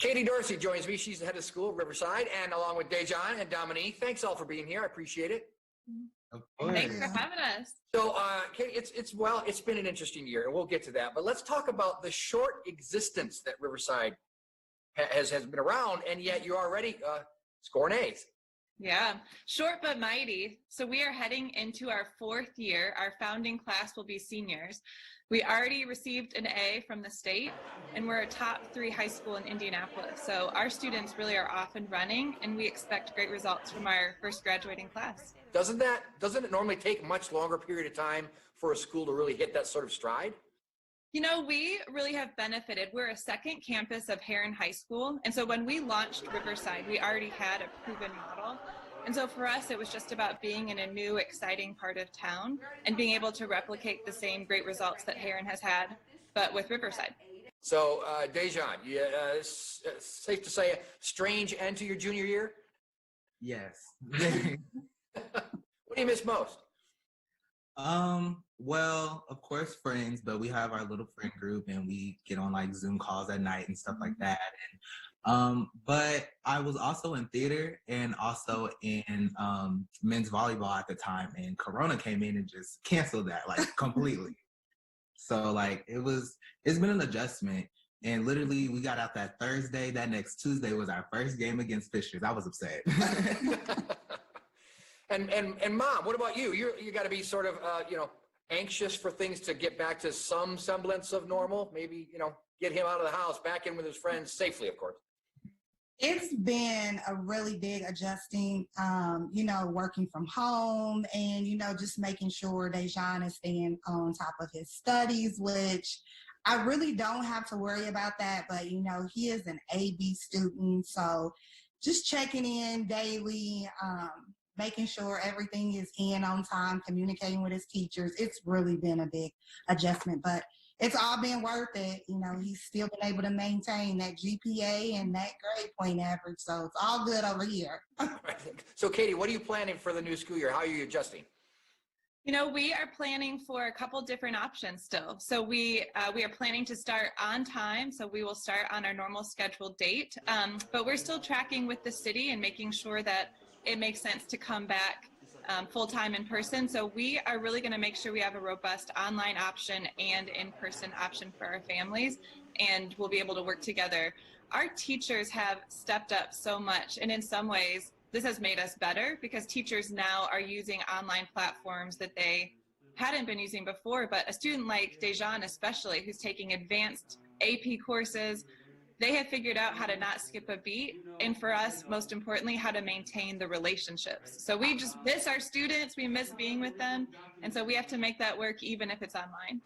Katie Dorsey joins me. She's the head of school, Riverside, and along with Dejan and Dominique. Thanks all for being here. I appreciate it. Of course. Thanks for having us. So, Katie, it's been an interesting year, and we'll get to that. But let's talk about the short existence that Riverside has been around, and yet you're already scoring A's. Yeah, short but mighty. So we are heading into our 4th year. Our founding class will be seniors. We already received an A from the state, and we're a top 3 high school in Indianapolis. So our students really are off and running, and we expect great results from our first graduating class. Doesn't it normally take a much longer period of time for a school to really hit that sort of stride? You know, we really have benefited. We're a second campus of Heron High School. And so when we launched Riverside, we already had a proven model. And so for us, it was just about being in a new, exciting part of town and being able to replicate the same great results that Heron has had, but with Riverside. So, Dejan, it's safe to say a strange end to your junior year? Yes. What do you miss most? Well, of course, friends, but we have our little friend group and we get on like Zoom calls at night and stuff like that. And, but I was also in theater and also in men's volleyball at the time, and Corona came in and just canceled that like completely. So like it's been an adjustment. And literally we got out that Thursday. That next Tuesday was our first game against Fishers. I was upset. And Mom, what about you? You got to be sort of anxious for things to get back to some semblance of normal. Maybe get him out of the house, back in with his friends safely, of course. It's been a really big adjusting, working from home and, just making sure Dejan is staying on top of his studies, which I really don't have to worry about that. But, he is an AB student. So just checking in daily, making sure everything is in on time, communicating with his teachers. It's really been a big adjustment, but it's all been worth it. He's still been able to maintain that GPA and that grade point average. So it's all good over here. So Katie, what are you planning for the new school year? How are you adjusting? We are planning for a couple different options still. So we are planning to start on time. So we will start on our normal scheduled date, but we're still tracking with the city and making sure that it makes sense to come back full-time in person. So we are really going to make sure we have a robust online option and in-person option for our families, and we'll be able to work together. Our teachers have stepped up so much, and in some ways, this has made us better because teachers now are using online platforms that they hadn't been using before. But a student like Dejan especially, who's taking advanced AP courses, they have figured out how to not skip a beat, and for us, most importantly, how to maintain the relationships. So we just miss our students, we miss being with them, and so we have to make that work even if it's online.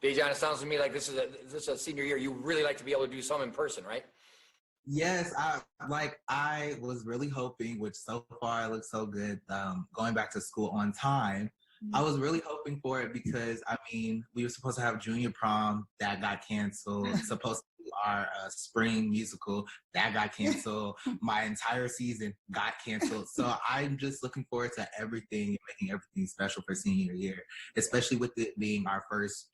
Dejan, it sounds to me like this is a senior year. You really like to be able to do some in person, right? Yes, I was really hoping, which so far it looks so good, going back to school on time. I was really hoping for it because, we were supposed to have junior prom, that got canceled, supposed to do our spring musical, that got canceled, my entire season got canceled. So I'm just looking forward to everything and making everything special for senior year, especially with it being our first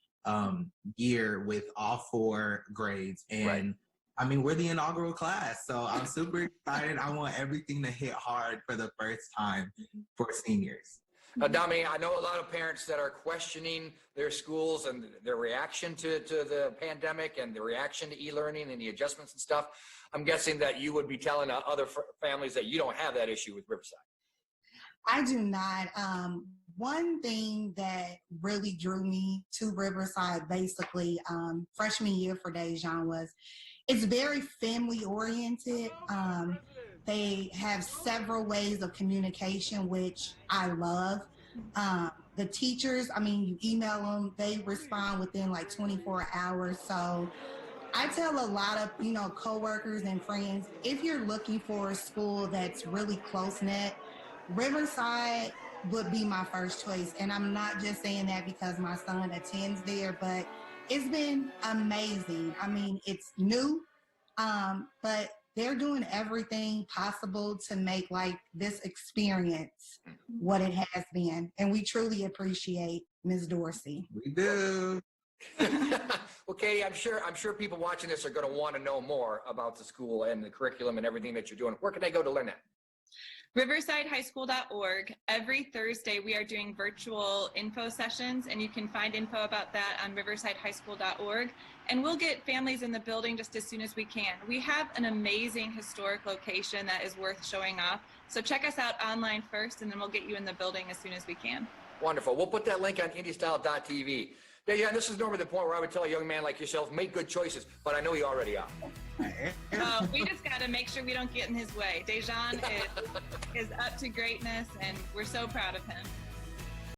year with all 4 grades. And right. We're the inaugural class, so I'm super excited. I want everything to hit hard for the first time for seniors. Dominique, I know a lot of parents that are questioning their schools and their reaction to the pandemic and the reaction to e-learning and the adjustments and stuff. I'm guessing that you would be telling other families that you don't have that issue with Riverside. I do not. One thing that really drew me to Riverside, basically, freshman year for Dejan was it's very family oriented. They have several ways of communication, which I love. The teachers, you email them, they respond within like 24 hours. So I tell a lot of, coworkers and friends, if you're looking for a school that's really close-knit, Riverside would be my first choice. And I'm not just saying that because my son attends there, but it's been amazing. It's new, but they're doing everything possible to make this experience what it has been. And we truly appreciate Ms. Dorsey. We do. Well, Katie, I'm sure people watching this are going to want to know more about the school and the curriculum and everything that you're doing. Where can they go to learn that? riversidehighschool.org. Every Thursday, we are doing virtual info sessions, and you can find info about that on riversidehighschool.org. And we'll get families in the building just as soon as we can. We have an amazing historic location that is worth showing off. So check us out online first, and then we'll get you in the building as soon as we can. Wonderful. We'll put that link on IndyStyle.tv. Yeah, this is normally the point where I would tell a young man like yourself, make good choices, but I know you already are. We just got to make sure we don't get in his way. Dejan is up to greatness, and we're so proud of him.